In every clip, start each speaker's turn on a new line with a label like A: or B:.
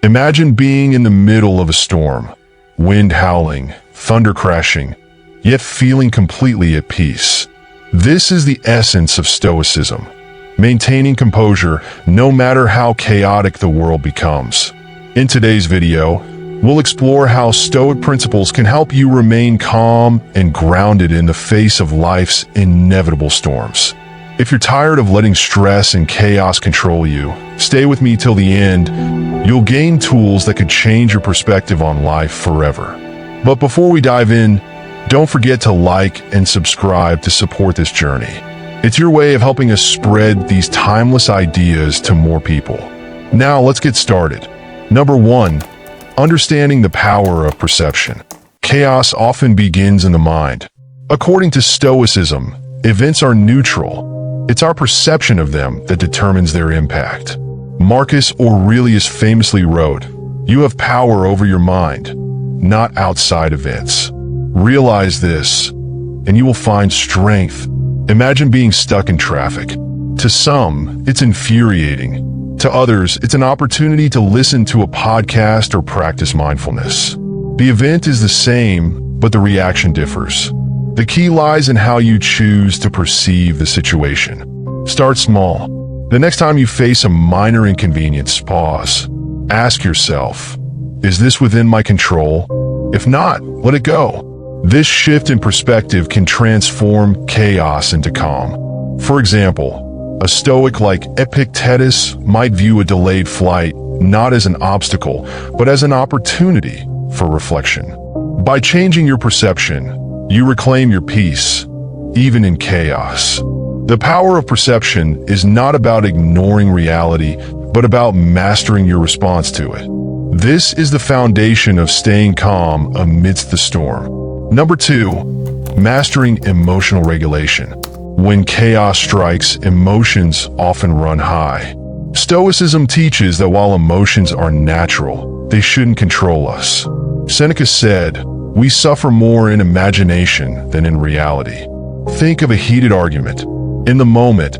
A: Imagine being in the middle of a storm, wind howling, thunder crashing, yet feeling completely at peace. This is the essence of Stoicism, maintaining composure no matter how chaotic the world becomes. In today's video, we'll explore how Stoic principles can help you remain calm and grounded in the face of life's inevitable storms. If you're tired of letting stress and chaos control you, stay with me till the end. You'll gain tools that could change your perspective on life forever. But before we dive in, don't forget to like and subscribe to support this journey. It's your way of helping us spread these timeless ideas to more people. Now let's get started. Number 1. Understanding the power of perception. Chaos often begins in the mind. According to Stoicism, events are neutral. It's our perception of them that determines their impact. Marcus Aurelius famously wrote, "You have power over your mind, not outside events." Realize this, and you will find strength. Imagine being stuck in traffic. To some, it's infuriating. To others, it's an opportunity to listen to a podcast or practice mindfulness. The event is the same, but the reaction differs. The key lies in how you choose to perceive the situation. Start small. The next time you face a minor inconvenience, pause. Ask yourself, is this within my control? If not, let it go. This shift in perspective can transform chaos into calm. For example, a Stoic like Epictetus might view a delayed flight not as an obstacle, but as an opportunity for reflection. By changing your perception, you reclaim your peace, even in chaos. The power of perception is not about ignoring reality, but about mastering your response to it. This is the foundation of staying calm amidst the storm. Number 2, mastering emotional regulation. When chaos strikes, emotions often run high. Stoicism teaches that while emotions are natural, they shouldn't control us. Seneca said, "We suffer more in imagination than in reality." Think of a heated argument. In the moment,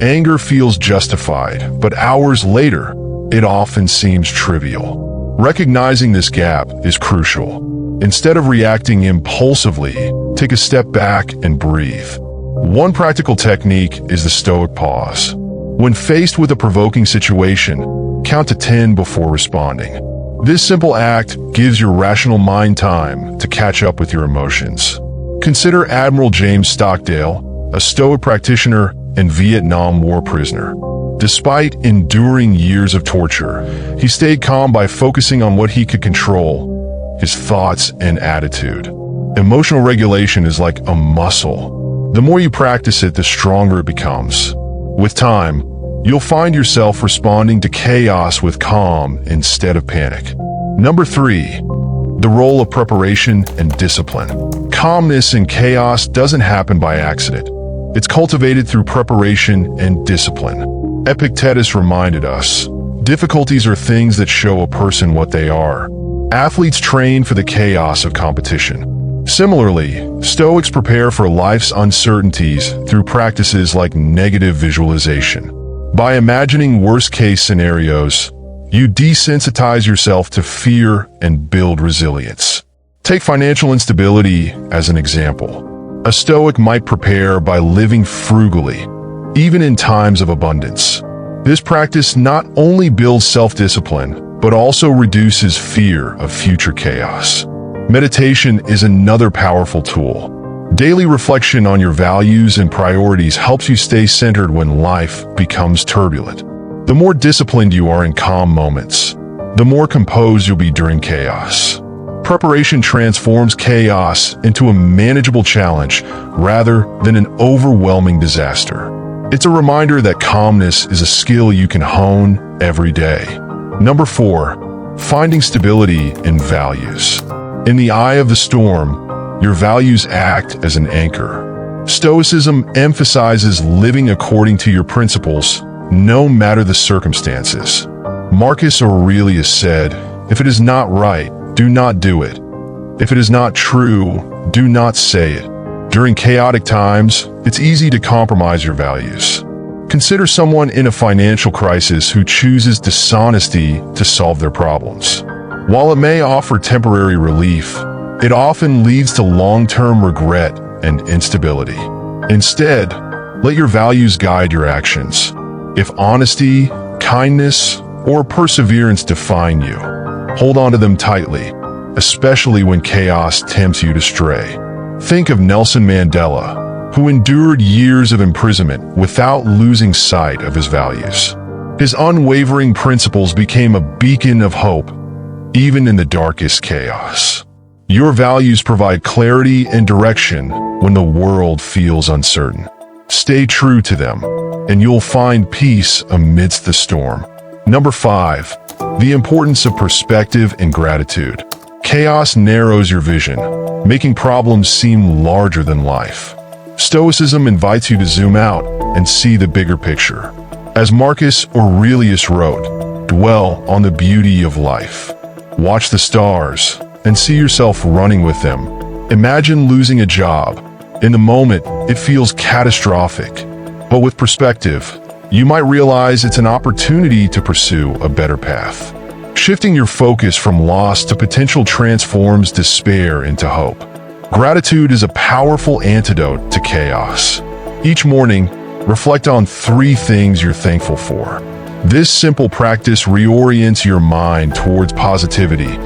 A: anger feels justified, but hours later, it often seems trivial. Recognizing this gap is crucial. Instead of reacting impulsively, take a step back and breathe. One practical technique is the Stoic pause. When faced with a provoking situation, count to 10 before responding. This simple act gives your rational mind time to catch up with your emotions. Consider Admiral James Stockdale, a Stoic practitioner and Vietnam War prisoner. Despite enduring years of torture, he stayed calm by focusing on what he could control: his thoughts and attitude. Emotional regulation is like a muscle. The more you practice it, the stronger it becomes. With time, you'll find yourself responding to chaos with calm instead of panic. Number 3, the role of preparation and discipline. Calmness in chaos doesn't happen by accident. It's cultivated through preparation and discipline. Epictetus reminded us, difficulties are things that show a person what they are. Athletes train for the chaos of competition. Similarly, Stoics prepare for life's uncertainties through practices like negative visualization. By imagining worst-case scenarios, you desensitize yourself to fear and build resilience. Take financial instability as an example. A Stoic might prepare by living frugally, even in times of abundance. This practice not only builds self-discipline, but also reduces fear of future chaos. Meditation is another powerful tool. Daily reflection on your values and priorities helps you stay centered when life becomes turbulent. The more disciplined you are in calm moments, the more composed you'll be during chaos. Preparation transforms chaos into a manageable challenge rather than an overwhelming disaster. It's a reminder that calmness is a skill you can hone every day. Number 4, finding stability in values. In the eye of the storm, your values act as an anchor. Stoicism emphasizes living according to your principles, no matter the circumstances. Marcus Aurelius said, "If it is not right, do not do it. If it is not true, do not say it." During chaotic times, it's easy to compromise your values. Consider someone in a financial crisis who chooses dishonesty to solve their problems. While it may offer temporary relief, it often leads to long-term regret and instability. Instead, let your values guide your actions. If honesty, kindness, or perseverance define you, hold on to them tightly, especially when chaos tempts you to stray. Think of Nelson Mandela, who endured years of imprisonment without losing sight of his values. His unwavering principles became a beacon of hope, even in the darkest chaos. Your values provide clarity and direction when the world feels uncertain. Stay true to them, and you'll find peace amidst the storm. Number 5. The importance of perspective and gratitude. Chaos narrows your vision, making problems seem larger than life. Stoicism invites you to zoom out and see the bigger picture. As Marcus Aurelius wrote, "Dwell on the beauty of life. Watch the stars and see yourself running with them. Imagine losing a job. In the moment, it feels catastrophic. But with perspective, you might realize it's an opportunity to pursue a better path." Shifting your focus from loss to potential transforms despair into hope. Gratitude is a powerful antidote to chaos. Each morning, reflect on 3 things you're thankful for. This simple practice reorients your mind towards positivity,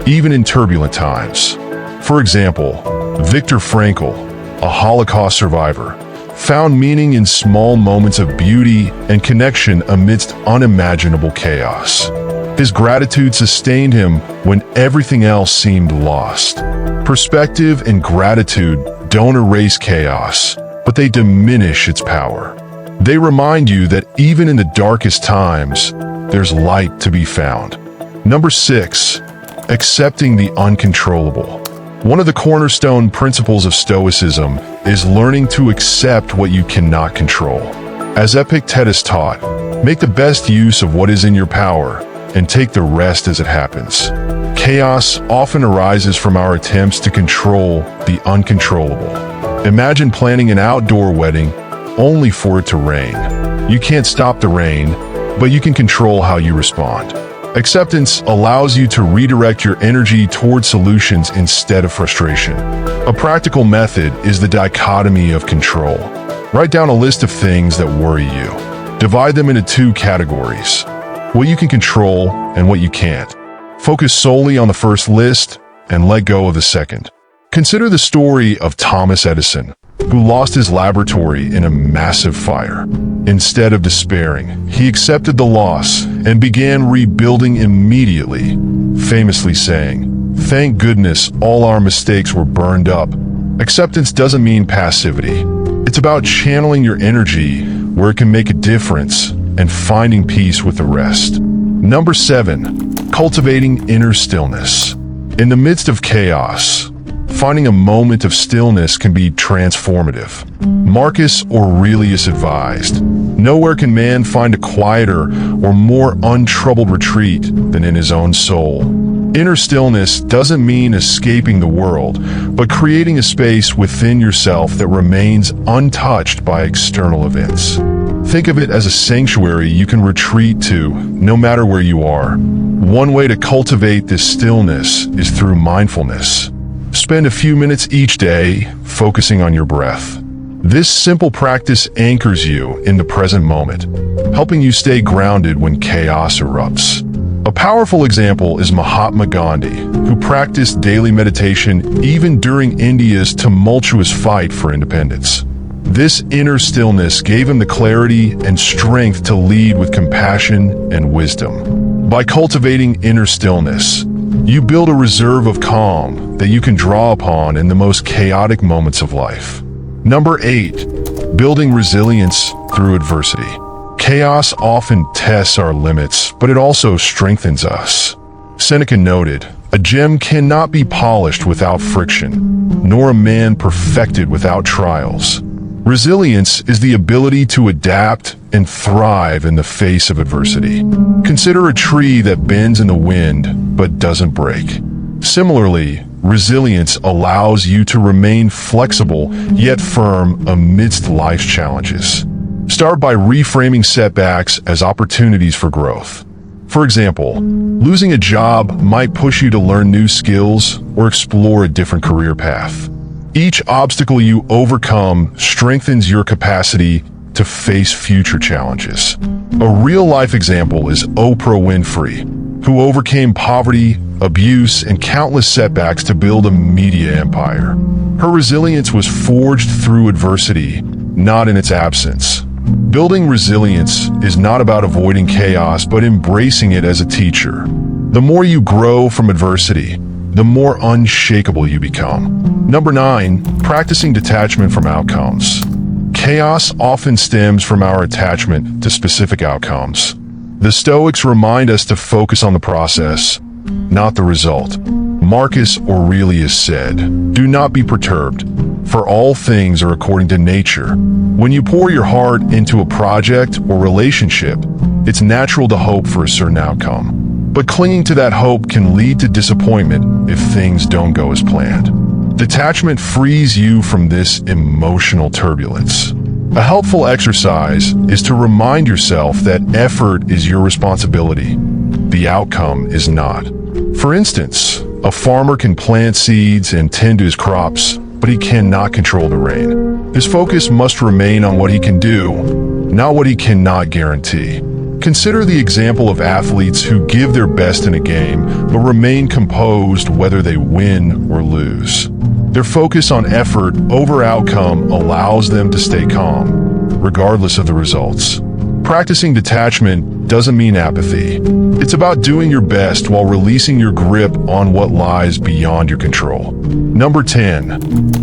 A: even in turbulent times. For example, Viktor Frankl, a Holocaust survivor, found meaning in small moments of beauty and connection amidst unimaginable chaos. His gratitude sustained him when everything else seemed lost. Perspective and gratitude don't erase chaos, but they diminish its power. They remind you that even in the darkest times, there's light to be found. Number 6. Accepting the uncontrollable. One of the cornerstone principles of Stoicism is learning to accept what you cannot control. As Epictetus taught, make the best use of what is in your power and take the rest as it happens. Chaos often arises from our attempts to control the uncontrollable. Imagine planning an outdoor wedding only for it to rain. You can't stop the rain, but you can control how you respond. Acceptance allows you to redirect your energy toward solutions instead of frustration. A practical method is the dichotomy of control. Write down a list of things that worry you. Divide them into 2 categories: what you can control and what you can't. Focus solely on the first list and let go of the second. Consider the story of Thomas Edison, who lost his laboratory in a massive fire. Instead of despairing, he accepted the loss and began rebuilding immediately, famously saying, "Thank goodness all our mistakes were burned up." Acceptance doesn't mean passivity. It's about channeling your energy where it can make a difference and finding peace with the rest. Number 7. Cultivating inner stillness. In the midst of chaos, finding a moment of stillness can be transformative. Marcus Aurelius advised, "Nowhere can man find a quieter or more untroubled retreat than in his own soul." Inner stillness doesn't mean escaping the world, but creating a space within yourself that remains untouched by external events. Think of it as a sanctuary you can retreat to, no matter where you are. One way to cultivate this stillness is through mindfulness. Spend a few minutes each day focusing on your breath. This simple practice anchors you in the present moment, helping you stay grounded when chaos erupts. A powerful example is Mahatma Gandhi, who practiced daily meditation even during India's tumultuous fight for independence. This inner stillness gave him the clarity and strength to lead with compassion and wisdom. By cultivating inner stillness, you build a reserve of calm that you can draw upon in the most chaotic moments of life. Number 8. Building resilience through adversity. Chaos often tests our limits, but it also strengthens us. Seneca noted, "A gem cannot be polished without friction, nor a man perfected without trials." Resilience is the ability to adapt and thrive in the face of adversity. Consider a tree that bends in the wind but doesn't break. Similarly, resilience allows you to remain flexible yet firm amidst life's challenges. Start by reframing setbacks as opportunities for growth. For example, losing a job might push you to learn new skills or explore a different career path. Each obstacle you overcome strengthens your capacity to face future challenges. A real-life example is Oprah Winfrey, who overcame poverty, abuse, and countless setbacks to build a media empire. Her resilience was forged through adversity, not in its absence. Building resilience is not about avoiding chaos, but embracing it as a teacher. The more you grow from adversity, the more unshakable you become. Number 9, practicing detachment from outcomes. Chaos often stems from our attachment to specific outcomes. The Stoics remind us to focus on the process, not the result. Marcus Aurelius said, "Do not be perturbed, for all things are according to nature." When you pour your heart into a project or relationship, it's natural to hope for a certain outcome. But clinging to that hope can lead to disappointment if things don't go as planned. Detachment frees you from this emotional turbulence. A helpful exercise is to remind yourself that effort is your responsibility. The outcome is not. For instance, a farmer can plant seeds and tend to his crops, but he cannot control the rain. His focus must remain on what he can do, not what he cannot guarantee. Consider the example of athletes who give their best in a game, but remain composed whether they win or lose. Their focus on effort over outcome allows them to stay calm, regardless of the results. Practicing detachment doesn't mean apathy. It's about doing your best while releasing your grip on what lies beyond your control. Number 10,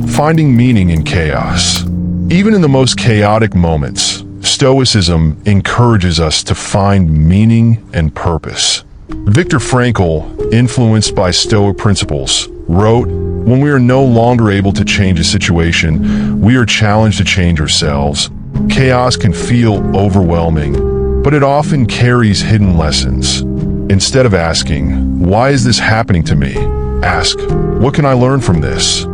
A: finding meaning in chaos. Even in the most chaotic moments, Stoicism encourages us to find meaning and purpose. Viktor Frankl, influenced by Stoic principles, wrote, "When we are no longer able to change a situation, we are challenged to change ourselves. Chaos can feel overwhelming, but it often carries hidden lessons. Instead of asking, 'Why is this happening to me?' ask, 'What can I learn from this?'"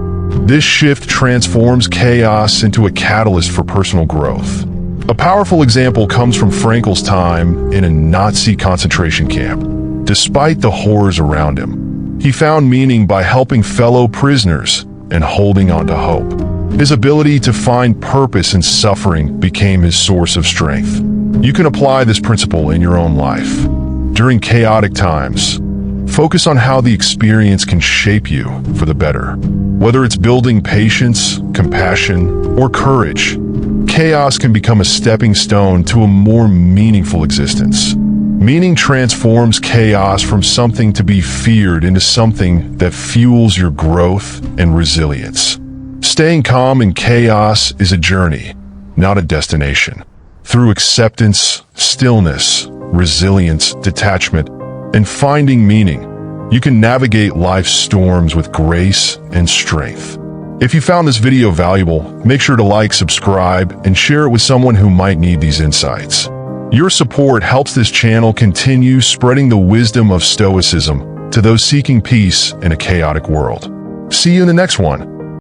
A: This shift transforms chaos into a catalyst for personal growth. A powerful example comes from Frankl's time in a Nazi concentration camp. Despite the horrors around him, he found meaning by helping fellow prisoners and holding on to hope. His ability to find purpose in suffering became his source of strength. You can apply this principle in your own life. During chaotic times, focus on how the experience can shape you for the better. Whether it's building patience, compassion, or courage, chaos can become a stepping stone to a more meaningful existence. Meaning transforms chaos from something to be feared into something that fuels your growth and resilience. Staying calm in chaos is a journey, not a destination. Through acceptance, stillness, resilience, detachment, and finding meaning, you can navigate life's storms with grace and strength. If you found this video valuable, make sure to like, subscribe, and share it with someone who might need these insights. Your support helps this channel continue spreading the wisdom of Stoicism to those seeking peace in a chaotic world. See you in the next one.